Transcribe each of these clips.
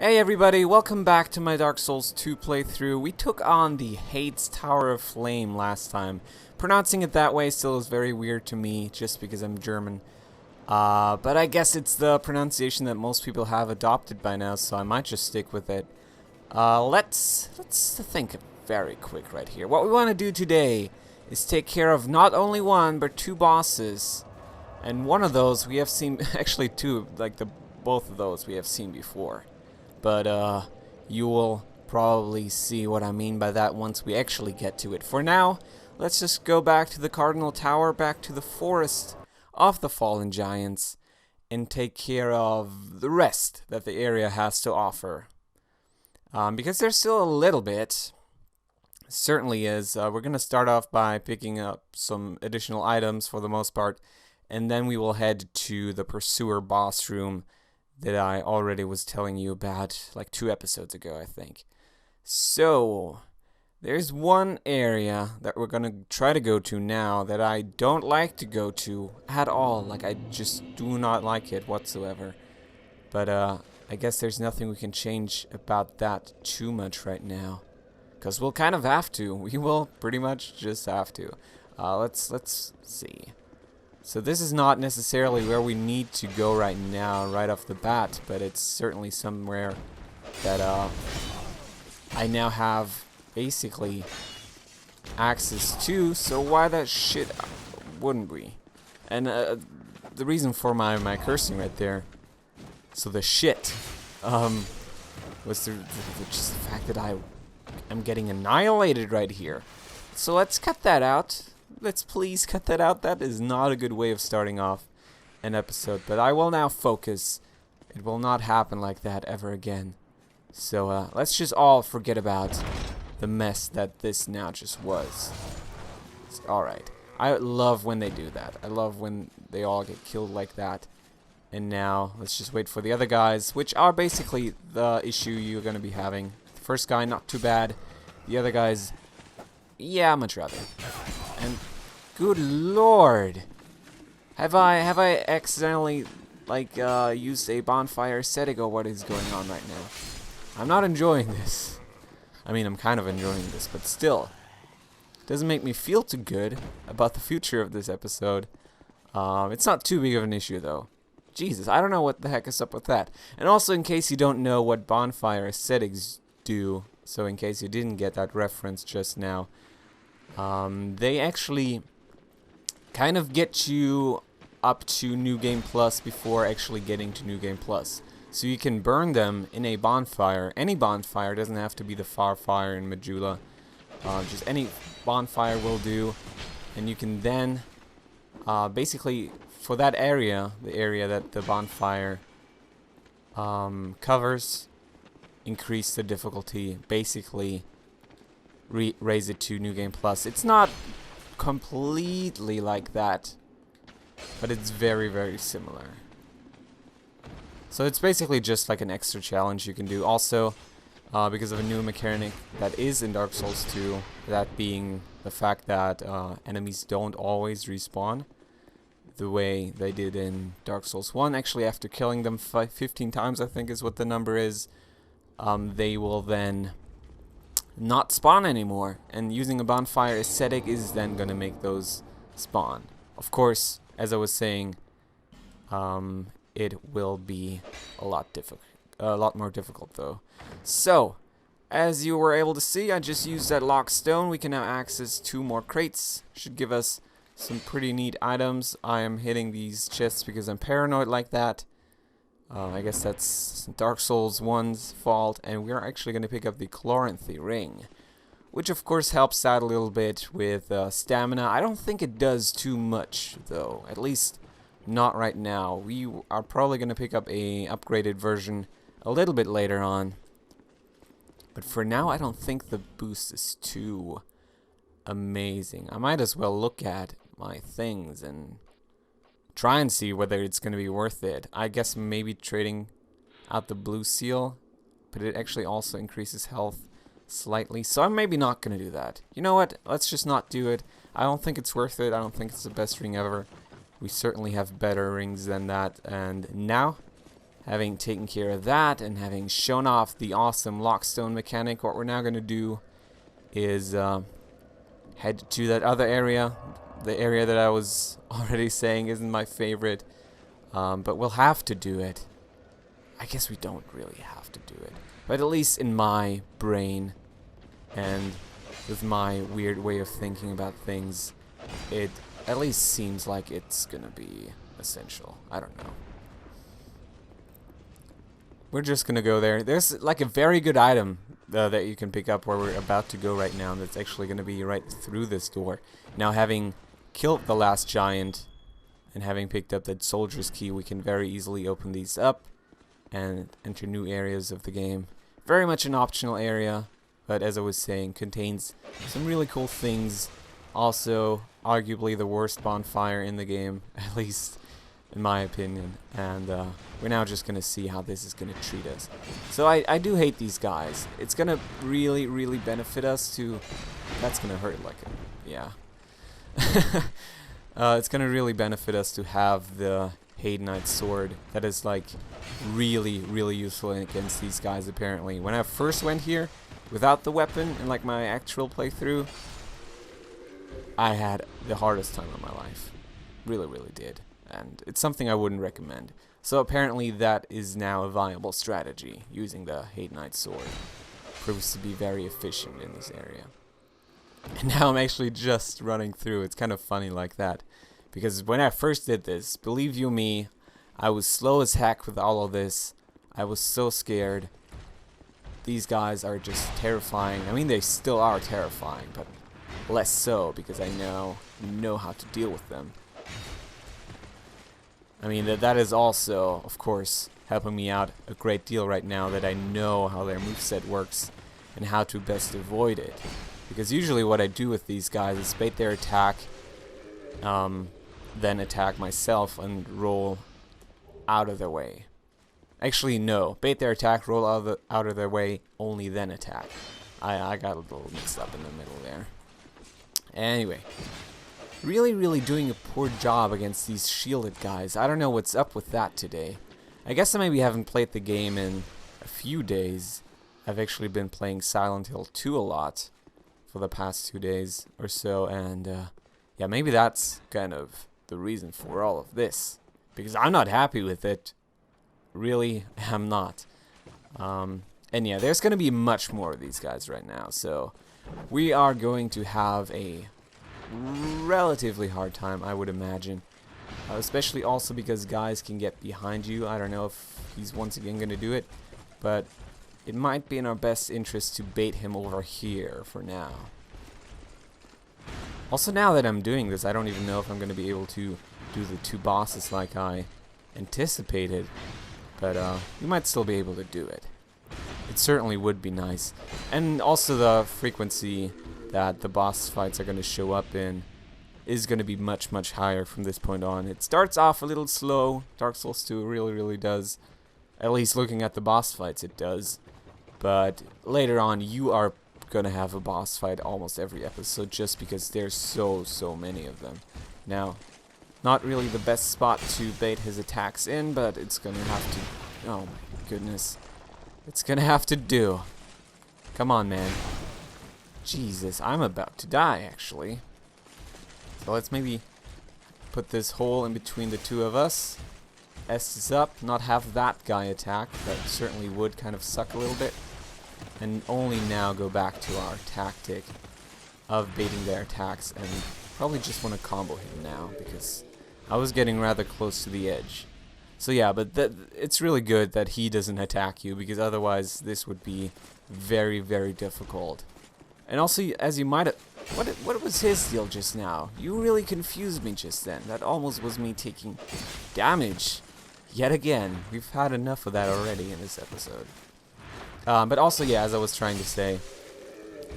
Hey everybody, welcome back to my Dark Souls 2 playthrough. We took on the Hades Tower of Flame last time. Pronouncing it that way still is very weird to me, just because I'm German. But I guess it's the pronunciation that most people have adopted by now, so I might just stick with it. Let's think very quick right here. What we want to do today is take care of not only one, but two bosses. And one of those we have seen, actually two, both of those we have seen before. But you will probably see what I mean by that once we actually get to it. For now, let's just go back to the Cardinal Tower, back to the Forest of the Fallen Giants, and take care of the rest that the area has to offer. Because there's still a little bit, certainly is. We're going to start off by picking up some additional items for the most part, and then we will head to the Pursuer boss room that I already was telling you about like 2 episodes ago, I think. So, there's one area that we're gonna try to go to now that I don't like to go to at all. Like, I just do not like it whatsoever. But, I guess there's nothing we can change about that too much right now. Because we'll kind of have to. We will pretty much just have to. Let's see. So this is not necessarily where we need to go right now, right off the bat, but it's certainly somewhere that I now have basically access to, so why that shit wouldn't we? And the reason for my cursing right there, so the shit, was just the fact that I am getting annihilated right here. So let's cut that out. Let's please cut that out. That is not a good way of starting off an episode. But I will now focus. It will not happen like that ever again. So let's just all forget about the mess that this now just was. Alright. I love when they do that. I love when they all get killed like that. And now let's just wait for the other guys, which are basically the issue you're going to be having. The first guy, not too bad. The other guys, yeah, much rather. And good lord, have I accidentally used a bonfire setting, or what is going on right now? I'm not enjoying this. I mean, I'm kind of enjoying this, but still, it doesn't make me feel too good about the future of this episode. It's not too big of an issue though. Jesus, I don't know what the heck is up with that. And also, in case you don't know what bonfire settings do, so in case you didn't get that reference just now. They actually kind of get you up to New Game Plus before actually getting to New Game Plus. So you can burn them in a bonfire. Any bonfire, doesn't have to be the Far Fire in Majula. Just any bonfire will do. And you can then, basically, for that area, the area that the bonfire covers, increase the difficulty, basically raise it to New Game Plus. It's not completely like that, but it's very, very similar. So it's basically just like an extra challenge you can do. Also, because of a new mechanic that is in Dark Souls 2, that being the fact that enemies don't always respawn the way they did in Dark Souls 1. Actually, after killing them 15 times, I think is what the number is, they will then not spawn anymore, and using a bonfire aesthetic is then gonna make those spawn. Of course, as I was saying, it will be a lot more difficult though. So, as you were able to see, I just used that lock stone. We can now access 2 more crates. Should give us some pretty neat items. I am hitting these chests because I'm paranoid like that. I guess that's Dark Souls 1's fault, and we're actually going to pick up the Chloranthy Ring, which of course helps out a little bit with stamina. I don't think it does too much, though, at least not right now. We are probably going to pick up a upgraded version a little bit later on, but for now I don't think the boost is too amazing. I might as well look at my things and try and see whether it's going to be worth it. I guess maybe trading out the blue seal, but it actually also increases health slightly, so I'm maybe not going to do that. You know what? Let's just not do it. I don't think it's worth it. I don't think it's the best ring ever. We certainly have better rings than that. And now, having taken care of that and having shown off the awesome lockstone mechanic, what we're now going to do is head to that other area, the area that I was already saying isn't my favorite, but we'll have to do it. I guess we don't really have to do it, but at least in my brain and with my weird way of thinking about things, it at least seems like it's gonna be essential. I don't know. We're just gonna go there. There's like a very good item that you can pick up where we're about to go right now, that's actually gonna be right through this door. Now, having killed the last giant and having picked up that soldier's key, we can very easily open these up and enter new areas of the game. Very much an optional area, but as I was saying, contains some really cool things. Also, arguably the worst bonfire in the game, at least in my opinion. And we're now just gonna see how this is gonna treat us. So I do hate these guys. It's gonna really, really benefit us to... That's gonna hurt like a... Yeah. It's gonna really benefit us to have the Hadenite sword. That is like really, really useful against these guys apparently. When I first went here without the weapon in like my actual playthrough, I had the hardest time of my life. Really, really did. And it's something I wouldn't recommend. So apparently that is now a viable strategy, using the Hadenite sword. Proves to be very efficient in this area. And now I'm actually just running through. It's kind of funny like that. Because when I first did this, believe you me, I was slow as heck with all of this. I was so scared. These guys are just terrifying. I mean, they still are terrifying, but less so because I know how to deal with them. I mean, that is also, of course, helping me out a great deal right now that I know how their moveset works and how to best avoid it. Because usually what I do with these guys is bait their attack, then attack myself and roll out of their way. Actually, no. Bait their attack, roll out of their way, only then attack. I got a little mixed up in the middle there. Anyway. Really, really doing a poor job against these shielded guys. I don't know what's up with that today. I guess I maybe haven't played the game in a few days. I've actually been playing Silent Hill 2 a lot for the past 2 days or so, and yeah, maybe that's kind of the reason for all of this. Because I'm not happy with it. Really, I'm not. And yeah, there's going to be much more of these guys right now, so we are going to have a relatively hard time, I would imagine. Especially also because guys can get behind you. I don't know if he's once again going to do it, but it might be in our best interest to bait him over here for now. Also, now that I'm doing this, I don't even know if I'm going to be able to do the 2 bosses like I anticipated, but we might still be able to do it. It certainly would be nice. And also the frequency that the boss fights are going to show up in is going to be much, much higher from this point on. It starts off a little slow. Dark Souls 2 really, really does. At least looking at the boss fights, it does. But later on, you are going to have a boss fight almost every episode just because there's so many of them. Now, not really the best spot to bait his attacks in, but it's going to have to... Oh my goodness. It's going to have to do. Come on, man. Jesus, I'm about to die, actually. So let's maybe put this hole in between the two of us. S this up, not have that guy attack. That certainly would kind of suck a little bit. And only now go back to our tactic of baiting their attacks. And probably just want to combo him now, because I was getting rather close to the edge. So yeah, but it's really good that he doesn't attack you, because otherwise this would be very, very difficult. And also, as you might have... What was his deal just now? You really confused me just then. That almost was me taking damage. Yet again. We've had enough of that already in this episode. But also, yeah, as I was trying to say,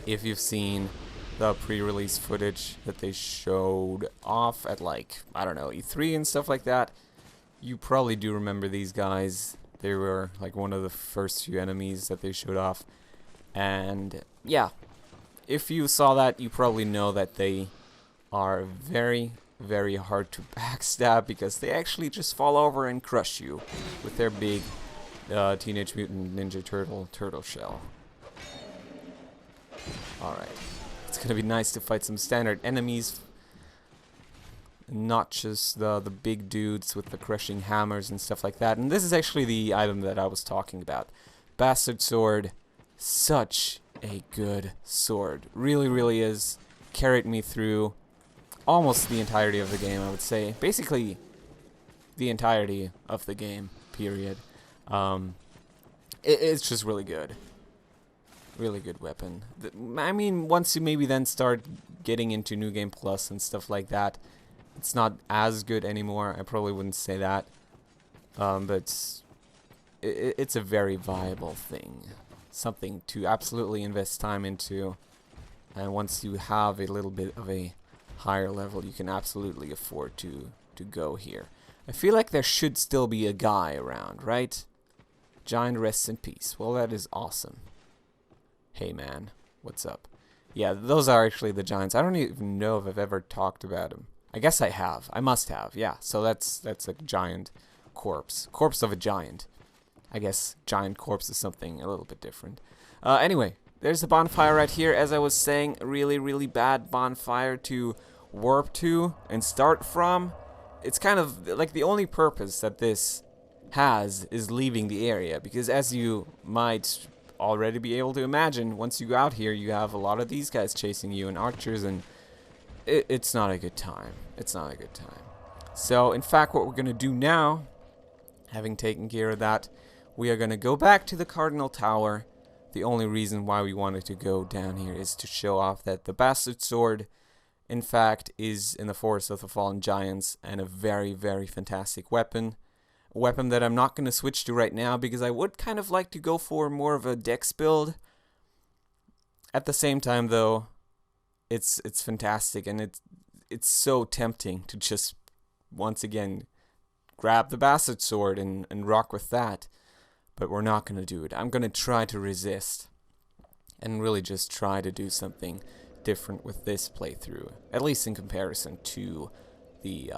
if you've seen the pre-release footage that they showed off at, like, I don't know, E3 and stuff like that, you probably do remember these guys. They were, like, one of the first few enemies that they showed off. And, yeah. If you saw that, you probably know that they are very, very hard to backstab because they actually just fall over and crush you with their big Teenage Mutant Ninja Turtle shell. Alright. It's gonna be nice to fight some standard enemies, not just the big dudes with the crushing hammers and stuff like that. And this is actually the item that I was talking about. Bastard Sword. Such a good sword. Really, really is. Carried me through almost the entirety of the game, I would say. Basically, the entirety of the game, period. It's just really good. Really good weapon. I mean, once you maybe then start getting into New Game Plus and stuff like that, it's not as good anymore. I probably wouldn't say that. But it's a very viable thing. Something to absolutely invest time into. And once you have a little bit of a higher level, you can absolutely afford to go here. I feel like there should still be a guy around, right? Giant rests in peace. Well, that is awesome. Hey man, what's up? Yeah, those are actually the giants. I don't even know if I've ever talked about them. I guess I have. I must have. Yeah, so that's a giant corpse. Corpse of a giant. I guess giant corpse is something a little bit different. Anyway, there's a bonfire right here. As I was saying, really, really bad bonfire to warp to and start from. It's kind of like the only purpose that this has is leaving the area, because as you might already be able to imagine, once you go out here, you have a lot of these guys chasing you and archers, and it's not a good time. It's not a good time. So, in fact, what we're going to do now, having taken care of that, we are going to go back to the Cardinal Tower. The only reason why we wanted to go down here is to show off that the Bastard Sword, in fact, is in the Forest of the Fallen Giants, and a very, very fantastic weapon. A weapon that I'm not going to switch to right now because I would kind of like to go for more of a dex build. At the same time, though, it's fantastic, and it's so tempting to just once again grab the Bastard Sword and rock with that. But we're not going to do it. I'm going to try to resist and really just try to do something different with this playthrough, at least in comparison to the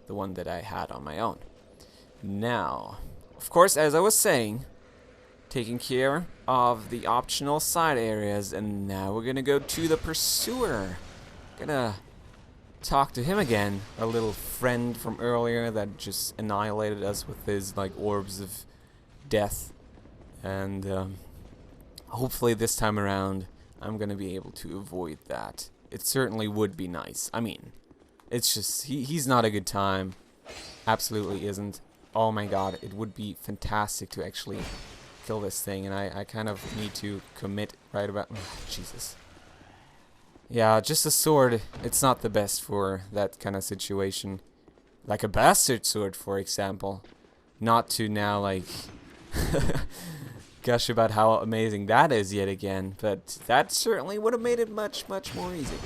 one that I had on my own. Now, of course, as I was saying, taking care of the optional side areas, and now we're gonna go to the Pursuer. Gonna talk to him again, our little friend from earlier that just annihilated us with his like orbs of death, and hopefully this time around I'm gonna be able to avoid that. It certainly would be nice. I mean, it's just he's not a good time. Absolutely isn't. Oh my god, it would be fantastic to actually kill this thing, and I kind of need to commit right about... Jesus. Yeah, just a sword, it's not the best for that kind of situation. Like a Bastard Sword, for example. Not to now, like, gush about how amazing that is yet again, but that certainly would have made it much, much more easy.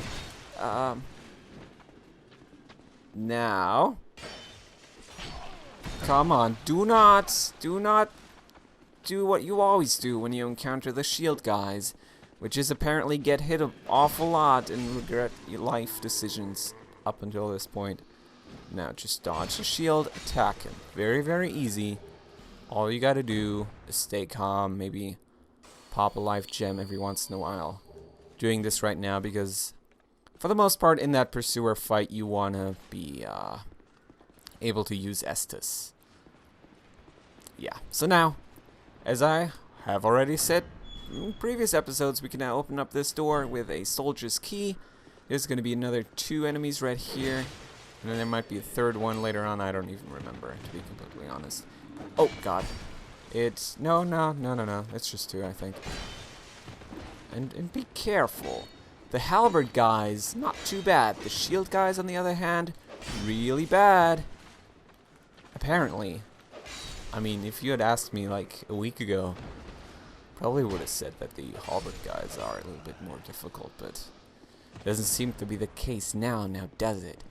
Now... Come on, do not do what you always do when you encounter the shield guys, which is apparently get hit an awful lot and regret your life decisions up until this point. Now just dodge the shield, attack him. Very, very easy. All you gotta do is stay calm, maybe pop a life gem every once in a while. Doing this right now because for the most part in that Pursuer fight you wanna be able to use Estus. Yeah, so now, as I have already said in previous episodes, we can now open up this door with a soldier's key. There's going to be another 2 enemies right here, and then there might be a third one later on. I don't even remember, to be completely honest. Oh, God. It's... No. It's just 2, I think. And be careful. The halberd guys, not too bad. The shield guys, on the other hand, really bad. Apparently. I mean, if you had asked me like a week ago, probably would have said that the halberd guys are a little bit more difficult, but it doesn't seem to be the case now, does it?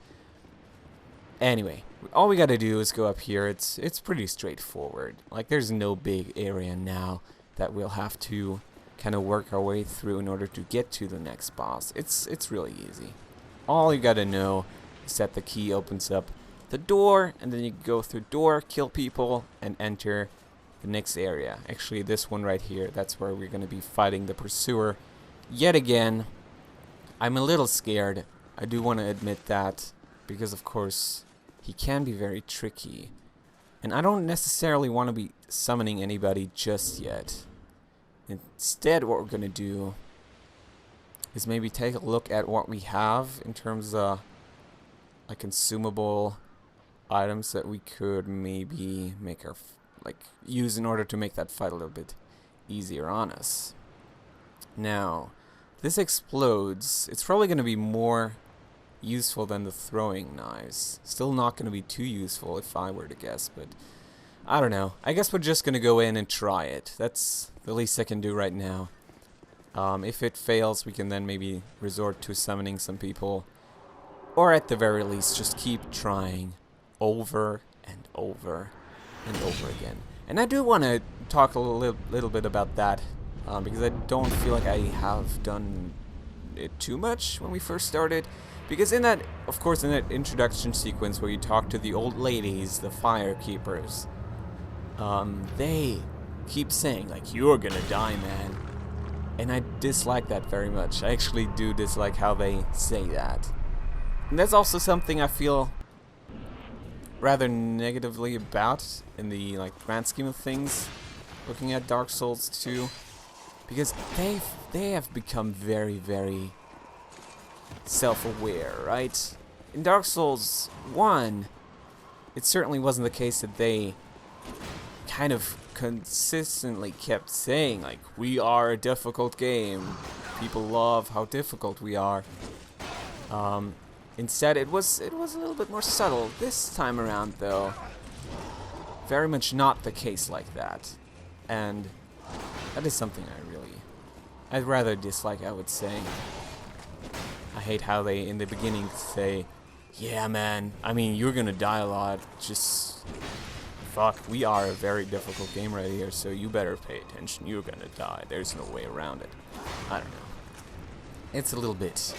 Anyway, all we gotta do is go up here. It's pretty straightforward. Like, there's no big area now that we'll have to kind of work our way through in order to get to the next boss. It's really easy. All you gotta know set the key opens up the door, and then you go through door, kill people, and enter the next area. Actually, this one right here, that's where we're going to be fighting the pursuer yet again. I'm a little scared. I do want to admit that, because of course he can be very tricky. And I don't necessarily want to be summoning anybody just yet. Instead, what we're going to do is maybe take a look at what we have in terms of like consumable items that we could maybe make our use in order to make that fight a little bit easier on us. Now, this explodes. It's probably going to be more useful than the throwing knives. Still not going to be too useful if I were to guess, but I don't know. I guess we're just going to go in and try it. That's the least I can do right now. If it fails, we can then maybe resort to summoning some people, or at the very least just keep trying over and over and over again. And I do want to talk a little bit about that, because I don't feel like I have done it too much when we first started. Because in that, of course, in that introduction sequence where you talk to the old ladies, the fire keepers, they keep saying, like, you're gonna die, man. And I dislike that very much. I actually do dislike how they say that. And that's also something I feel rather negatively about in the grand scheme of things, looking at Dark Souls 2, because they have become very, very self-aware, right? In Dark Souls 1, it certainly wasn't the case that they kind of consistently kept saying, like, we are a difficult game, people love how difficult we are. Instead, it was a little bit more subtle. This time around, though, very much not the case like that. And that is something I'd rather dislike, I would say. I hate how they, in the beginning, say, yeah, man, I mean, you're gonna die a lot, just fuck, we are a very difficult game right here, so you better pay attention, you're gonna die, there's no way around it. I don't know. It's a little bit,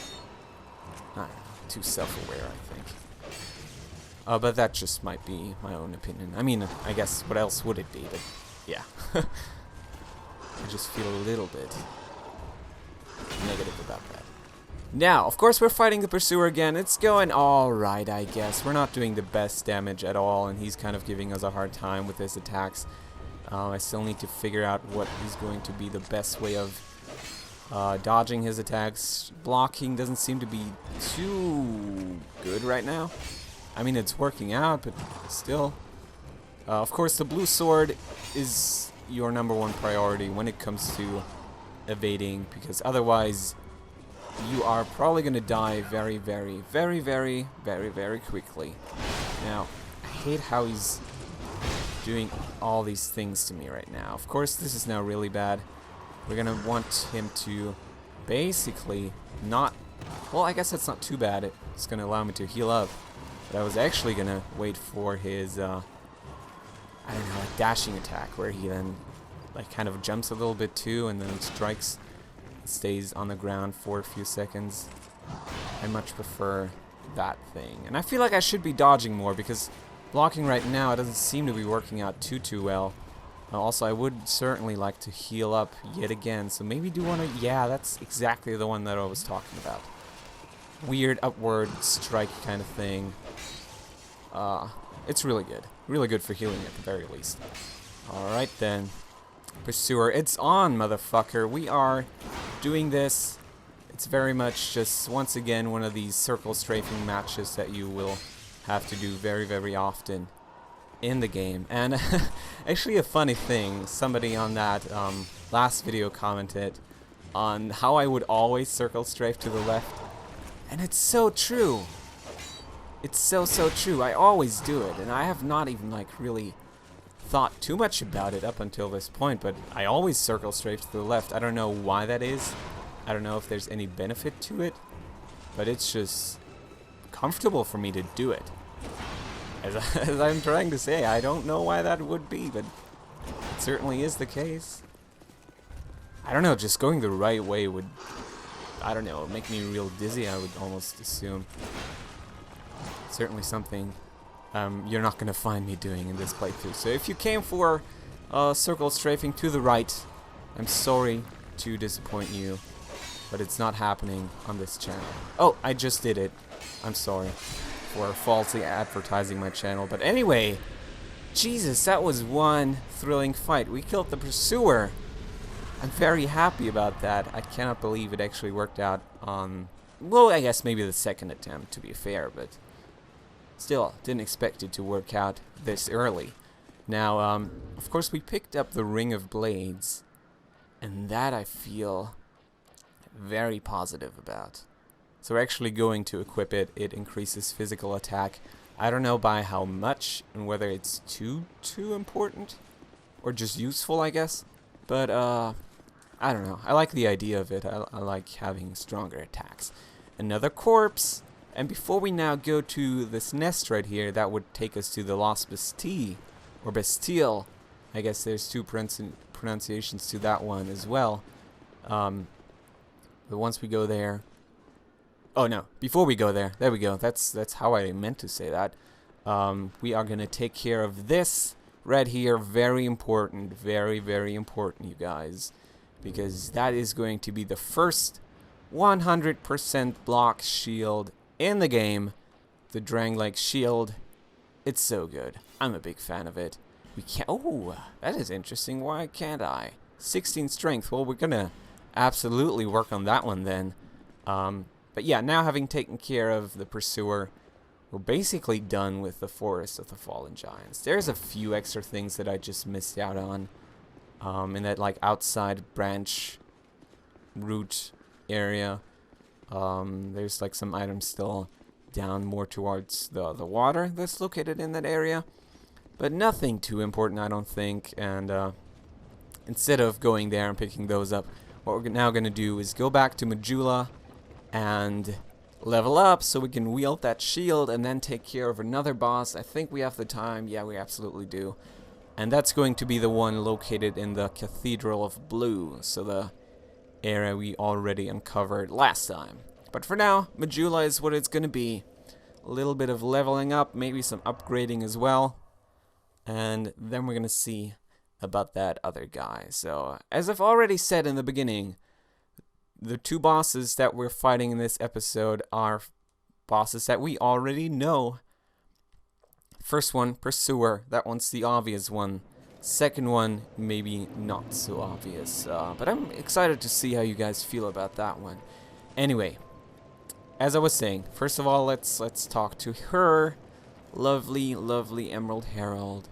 I don't know, too self-aware, I think. But that just might be my own opinion. I mean, I guess, what else would it be, but yeah. I just feel a little bit negative about that. Now, of course, we're fighting the pursuer again. It's going alright, I guess. We're not doing the best damage at all, and he's kind of giving us a hard time with his attacks. I still need to figure out what is going to be the best way of dodging his attacks. Blocking doesn't seem to be too good right now. I mean, it's working out, but still. Of course, the blue sword is your #1 priority when it comes to evading, because otherwise you are probably going to die very, very, very, very, very, very quickly. Now, I hate how he's doing all these things to me right now. Of course, this is now really bad. We're going to want him to basically not... Well, I guess that's not too bad. It's going to allow me to heal up. But I was actually going to wait for his, I don't know, like dashing attack, where he then kind of jumps a little bit too, and then strikes, stays on the ground for a few seconds. I much prefer that thing. And I feel like I should be dodging more, because blocking right now, it doesn't seem to be working out too well. Also, I would certainly like to heal up yet again, so maybe do want to... Yeah, that's exactly the one that I was talking about. Weird upward strike kind of thing. It's really good. Really good for healing at the very least. Alright then. Pursuer, it's on, motherfucker. We are doing this. It's very much just, once again, one of these circle strafing matches that you will have to do very, very often in the game. And actually a funny thing, somebody on that last video commented on how I would always circle strafe to the left. And it's so true. It's so true. I always do it, and I have not even really thought too much about it up until this point, but I always circle strafe to the left. I don't know why that is. I don't know if there's any benefit to it, but it's just comfortable for me to do it. As I'm trying to say, I don't know why that would be, but it certainly is the case. I don't know, just going the right way would, I don't know, make me real dizzy, I would almost assume. certainly something you're not going to find me doing in this playthrough. So if you came for circle strafing to the right, I'm sorry to disappoint you, but it's not happening on this channel. Oh, I just did it. I'm sorry for falsely advertising my channel. But anyway, Jesus, that was one thrilling fight. We killed the pursuer. I'm very happy about that. I cannot believe it actually worked out on, well, I guess maybe the second attempt, to be fair, but still, didn't expect it to work out this early. Now, of course, we picked up the Ring of Blades, and that I feel very positive about. So we're actually going to equip it. It increases physical attack. I don't know by how much, and whether it's too important, or just useful, I guess. But, I don't know. I like the idea of it. I like having stronger attacks. Another corpse. And before we now go to this nest right here, that would take us to the Lost Bastille, or Bastille. I guess there's two pronunciations to that one as well. But once we go there... Oh no, before we go there, there we go. That's how I meant to say that. We are going to take care of this right here. Very important, very, very important, you guys. Because that is going to be the first 100% block shield in the game. The Dragonslayer shield. It's so good. I'm a big fan of it. We can't... Oh, that is interesting. Why can't I? 16 strength. Well, we're going to absolutely work on that one then. But yeah, now having taken care of the pursuer, we're basically done with the Forest of the Fallen Giants. There's a few extra things that I just missed out on. In that like outside branch route area. There's like some items still down more towards the water that's located in that area. But nothing too important, I don't think. And instead of going there and picking those up, what we're now going to do is go back to Majula and level up so we can wield that shield and then take care of another boss. I think we have the time. Yeah, we absolutely do. And that's going to be the one located in the Cathedral of Blue, so the area we already uncovered last time. But for now, Majula is what it's going to be. A little bit of leveling up, maybe some upgrading as well. And then we're going to see about that other guy. So, as I've already said in the beginning, the two bosses that we're fighting in this episode are bosses that we already know. First one, Pursuer. That one's the obvious one. Second one, maybe not so obvious. But I'm excited to see how you guys feel about that one. Anyway, as I was saying, first of all, let's talk to her. Lovely, lovely Emerald Herald.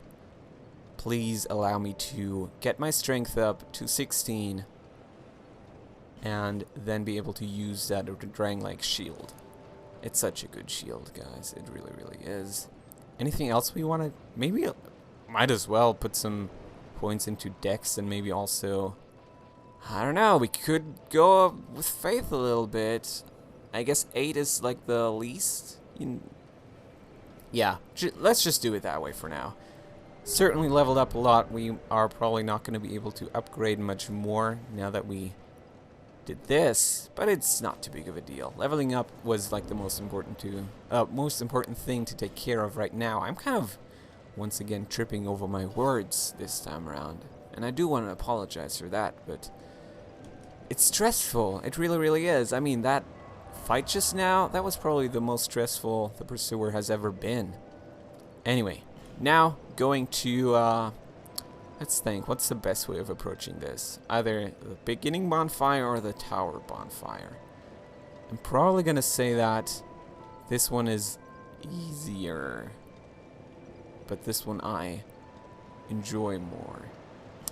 Please allow me to get my strength up to 16. And then be able to use that Dragonslayer shield. It's such a good shield, guys. It really, really is. Anything else we want to... Maybe might as well put some points into Dex and maybe also... I don't know. We could go with Faith a little bit. I guess 8 is like the least. Yeah, let's just do it that way for now. Certainly leveled up a lot. We are probably not going to be able to upgrade much more now that we... did this, but it's not too big of a deal. Leveling up was like the most important thing to take care of right now. I'm kind of once again tripping over my words this time around, and I do want to apologize for that, but it's stressful. It really, really is. I mean, that fight just now, that was probably the most stressful the Pursuer has ever been. Anyway, now going to let's think, what's the best way of approaching this? Either the beginning bonfire or the tower bonfire. I'm probably going to say that this one is easier, but this one I enjoy more.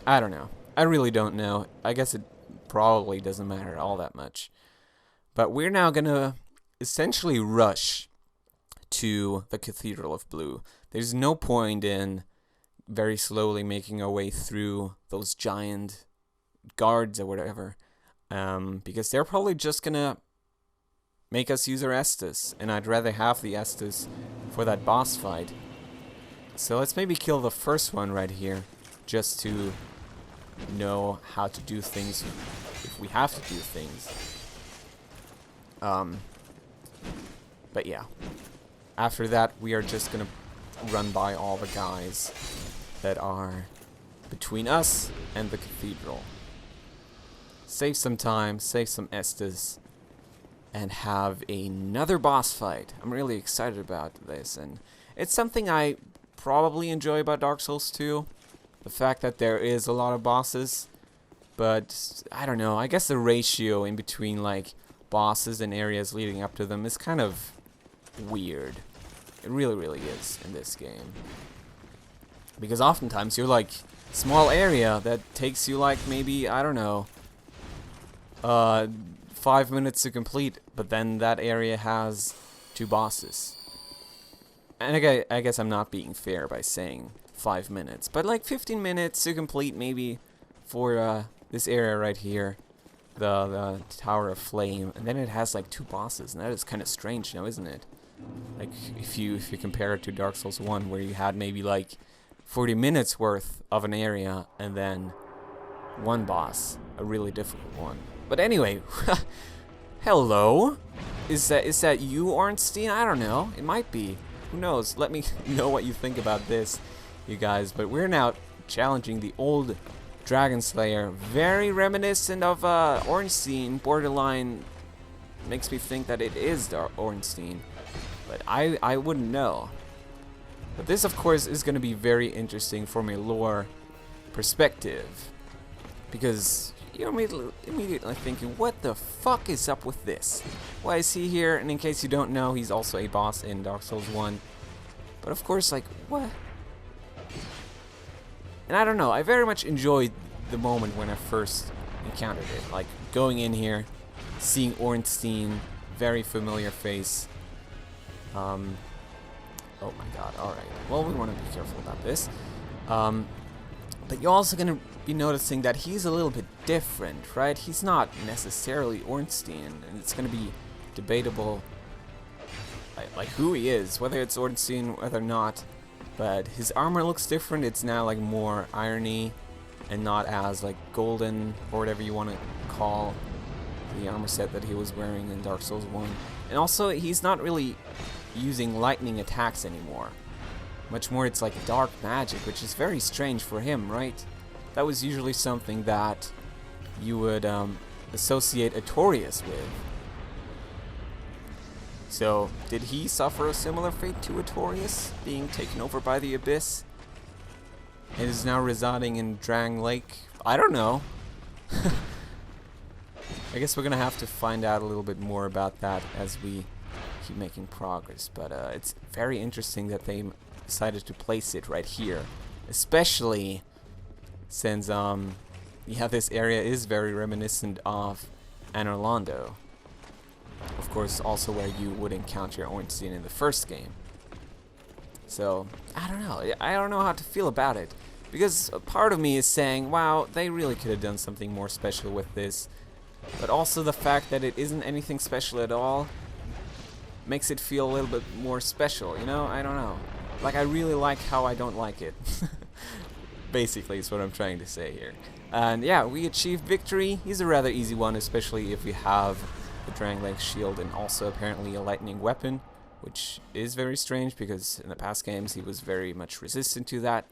I don't know. I really don't know. I guess it probably doesn't matter all that much. But we're now going to essentially rush to the Cathedral of Blue. There's no point in very slowly making our way through those giant guards or whatever, because they're probably just gonna make us use our Estus, and I'd rather have the Estus for that boss fight. So let's maybe kill the first one right here, just to know how to do things if we have to do things. But yeah. after that, we are just gonna run by all the guys that are between us and the cathedral. Save some time, save some Estes, and have another boss fight. I'm really excited about this, and it's something I probably enjoy about Dark Souls 2. The fact that there is a lot of bosses, but I don't know, I guess the ratio in between like bosses and areas leading up to them is kind of weird. It really, really is in this game. Because oftentimes you're like, small area that takes you like maybe, I don't know, 5 minutes to complete, but then that area has 2 bosses. And I guess I'm not being fair by saying 5 minutes, but like 15 minutes to complete maybe for this area right here, the Tower of Flame, and then it has like 2 bosses, and that is kind of strange now, isn't it? Like if you compare it to Dark Souls 1, where you had maybe like 40 minutes worth of an area and then 1 boss, a really difficult one. But anyway, hello. Is that you, Ornstein? I don't know. It might be. Who knows? Let me know what you think about this, you guys. But we're now challenging the old Dragonslayer, very reminiscent of Ornstein. Borderline makes me think that it is Ornstein, but I wouldn't know. But this, of course, is going to be very interesting from a lore perspective, because you're immediately thinking, what the fuck is up with this? Why is he here? And in case you don't know, he's also a boss in Dark Souls 1. But of course, like, what? And I don't know, I very much enjoyed the moment when I first encountered it. Like, going in here, seeing Ornstein, very familiar face. Oh my god, alright. Well, we want to be careful about this. But you're also going to be noticing that he's a little bit different, right? He's not necessarily Ornstein, and it's going to be debatable like who he is, whether it's Ornstein, whether or not. But his armor looks different. It's now like more irony and not as like golden, or whatever you want to call the armor set that he was wearing in Dark Souls 1. And also, he's not really using lightning attacks anymore. Much more, it's like dark magic, which is very strange for him, right? That was usually something that you would associate Artorias with. So, did he suffer a similar fate to Artorias, being taken over by the Abyss, and is now residing in Drang Lake? I don't know. I guess we're gonna have to find out a little bit more about that as we keep making progress. But it's very interesting that they decided to place it right here, especially since yeah, this area is very reminiscent of Anor Londo. Of course, also where you would encounter Ornstein in the first game. So, I don't know. I don't know how to feel about it. Because a part of me is saying, wow, they really could have done something more special with this. But also the fact that it isn't anything special at all makes it feel a little bit more special, you know? I don't know. Like, I really like how I don't like it. Basically, is what I'm trying to say here. And yeah, we achieved victory. He's a rather easy one, especially if we have the Dragonslayer shield and also apparently a lightning weapon, which is very strange because in the past games he was very much resistant to that.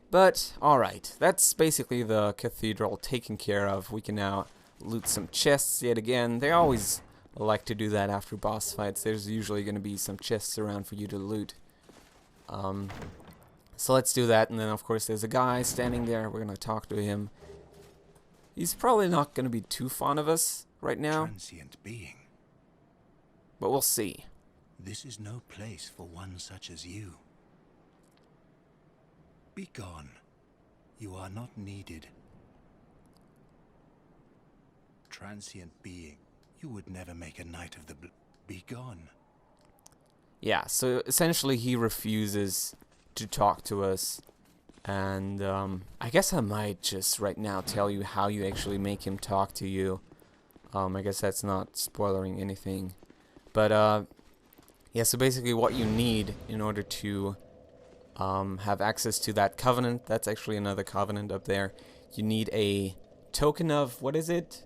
But alright, that's basically the cathedral taken care of. We can now loot some chests yet again. They always like to do that after boss fights. There's usually going to be some chests around for you to loot. So let's do that, and then of course there's a guy standing there. We're going to talk to him. He's probably not going to be too fond of us right now, Transient being. but we'll see. This is no place for one such as you. Be gone. You are not needed. Transient being. You would never make a knight of the be gone. Yeah, so essentially he refuses to talk to us, and I guess I might just right now tell you how you actually make him talk to you. I guess that's not spoiling anything, but yeah, so basically what you need in order to have access to that covenant, that's actually another covenant up there, you need a token of, what is it?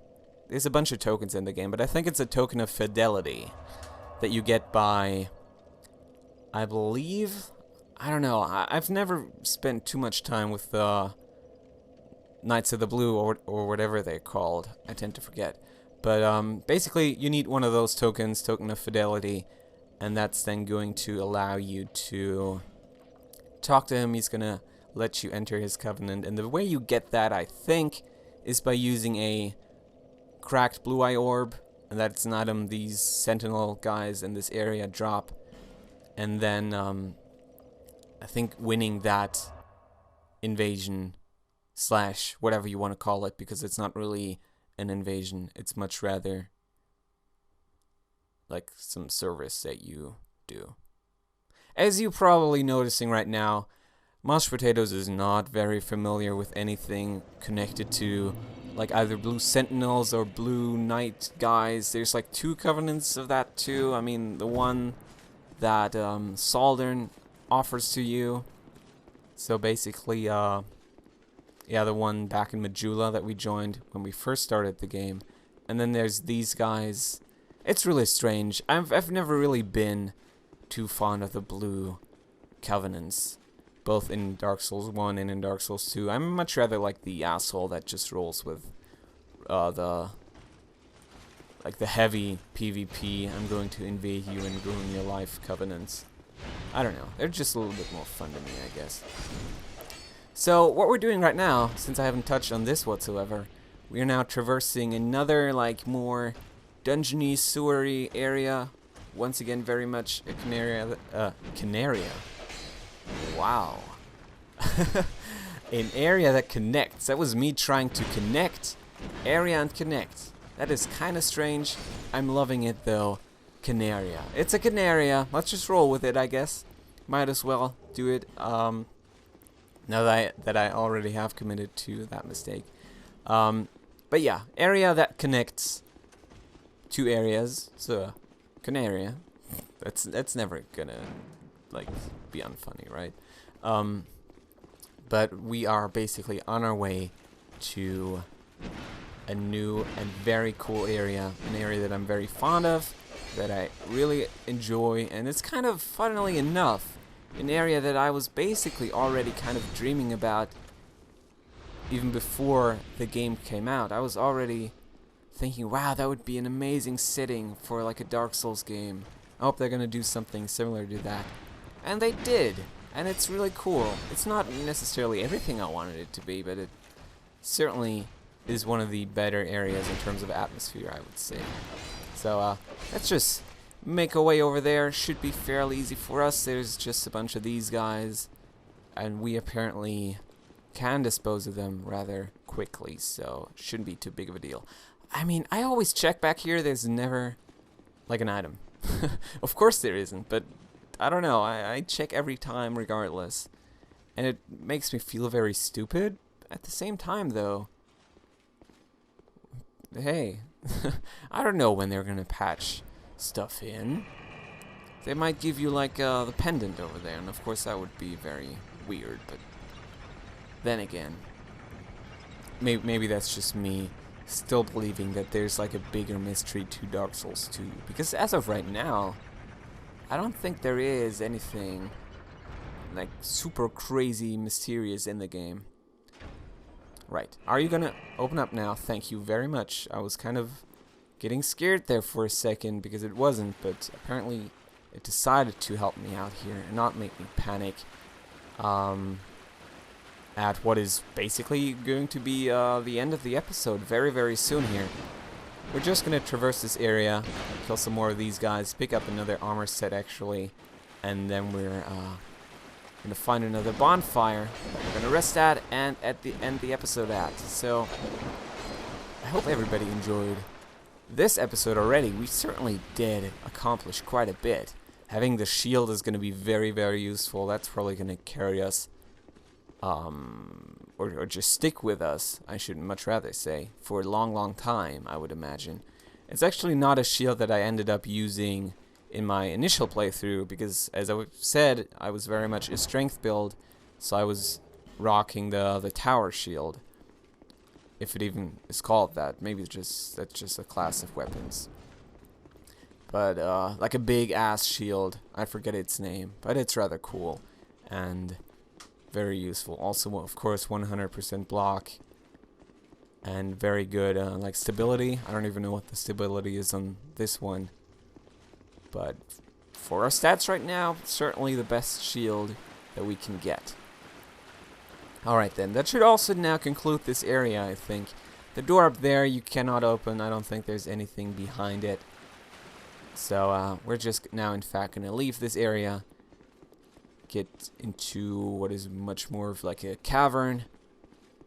There's a bunch of tokens in the game, but I think it's a token of fidelity that you get by I believe, I don't know, I've never spent too much time with the Knights of the Blue, or whatever they're called. I tend to forget. But basically, you need one of those tokens, token of fidelity, and that's then going to allow you to talk to him. He's going to let you enter his covenant, and the way you get that, I think, is by using a cracked blue eye orb, and that's an item these sentinel guys in this area drop, and then I think winning that invasion slash whatever you want to call it, because it's not really an invasion, it's much rather like some service that you do. As you're probably noticing right now, Moshedpotatoez is not very familiar with anything connected to like either blue sentinels or blue knight guys. There's like 2 covenants of that too. I mean, the one that Saldern offers to you. So basically, yeah, the one back in Majula that we joined when we first started the game. And then there's these guys. It's really strange. I've never really been too fond of the blue covenants, both in Dark Souls 1 and in Dark Souls 2. I'm much rather like the asshole that just rolls with the heavy PvP, I'm going to invade you and ruin your life covenants. I don't know. They're just a little bit more fun to me, I guess. So what we're doing right now, since I haven't touched on this whatsoever, we are now traversing another like more dungeony, sewery area. Once again, very much a Canaria. Wow. An area that connects. That was me trying to connect. Area and connect. That is kind of strange. I'm loving it though. Canaria. It's a Canaria. Let's just roll with it, I guess. Might as well do it. Now that I already have committed to that mistake. But yeah, area that connects 2 areas. So, Canaria. That's never gonna like be unfunny, right? But we are basically on our way to a new and very cool area, an area that I'm very fond of, that I really enjoy, and it's kind of, funnily enough, an area that I was basically already kind of dreaming about even before the game came out. I was already thinking, wow, that would be an amazing setting for like a Dark Souls game. I hope they're gonna do something similar to that. And they did, and it's really cool. It's not necessarily everything I wanted it to be, but it certainly is one of the better areas in terms of atmosphere, I would say. So let's just make our way over there. Should be fairly easy for us. There's just a bunch of these guys, and we apparently can dispose of them rather quickly, so shouldn't be too big of a deal. I mean, I always check back here. There's never like an item. Of course there isn't, but I don't know. I check every time regardless, and it makes me feel very stupid. At the same time, though, hey, I don't know when they're gonna patch stuff in. They might give you like the pendant over there, and of course that would be very weird, but then again, maybe that's just me still believing that there's like a bigger mystery to Dark Souls 2, because as of right now, I don't think there is anything like super crazy mysterious in the game. Right, are you gonna open up now? Thank you very much. I was kind of getting scared there for a second because it wasn't, but apparently it decided to help me out here and not make me panic at what is basically going to be the end of the episode very, very soon here. We're just going to traverse this area, kill some more of these guys, pick up another armor set actually, and then we're going to find another bonfire that we're going to rest at and end the episode at. So I hope everybody enjoyed this episode already. We certainly did accomplish quite a bit. Having the shield is going to be very, very useful. That's probably going to carry us or just stick with us, I should much rather say, for a long, long time, I would imagine. It's actually not a shield that I ended up using in my initial playthrough, because as I said, I was very much a strength build, so I was rocking the tower shield, if it even is called that. Maybe that's just a class of weapons. but like a big ass shield. I forget its name, but it's rather cool and very useful. Also, of course, 100% block and very good like stability. I don't even know what the stability is on this one, but for our stats right now, certainly the best shield that we can get. Alright then, that should also now conclude this area, I think. The door up there you cannot open. I don't think there's anything behind it. So we're just now in fact going to leave this area, get into what is much more of like a cavern,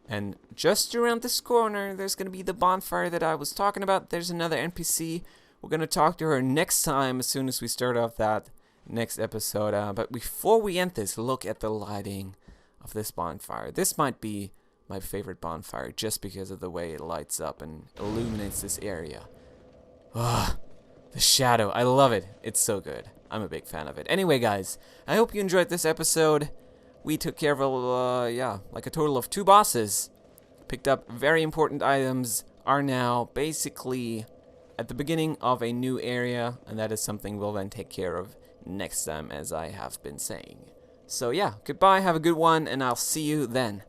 and just around this corner there's going to be the bonfire that I was talking about. There's another NPC. We're going to talk to her next time as soon as we start off that next episode. But before we end this, look at the lighting of this bonfire. This might be my favorite bonfire just because of the way it lights up and illuminates this area. Ugh, the shadow. I love it. It's so good. I'm a big fan of it. Anyway, guys, I hope you enjoyed this episode. We took care of, like a total of 2 bosses. Picked up very important items. Are now basically at the beginning of a new area, and that is something we'll then take care of next time, as I have been saying. So yeah, goodbye, have a good one, and I'll see you then.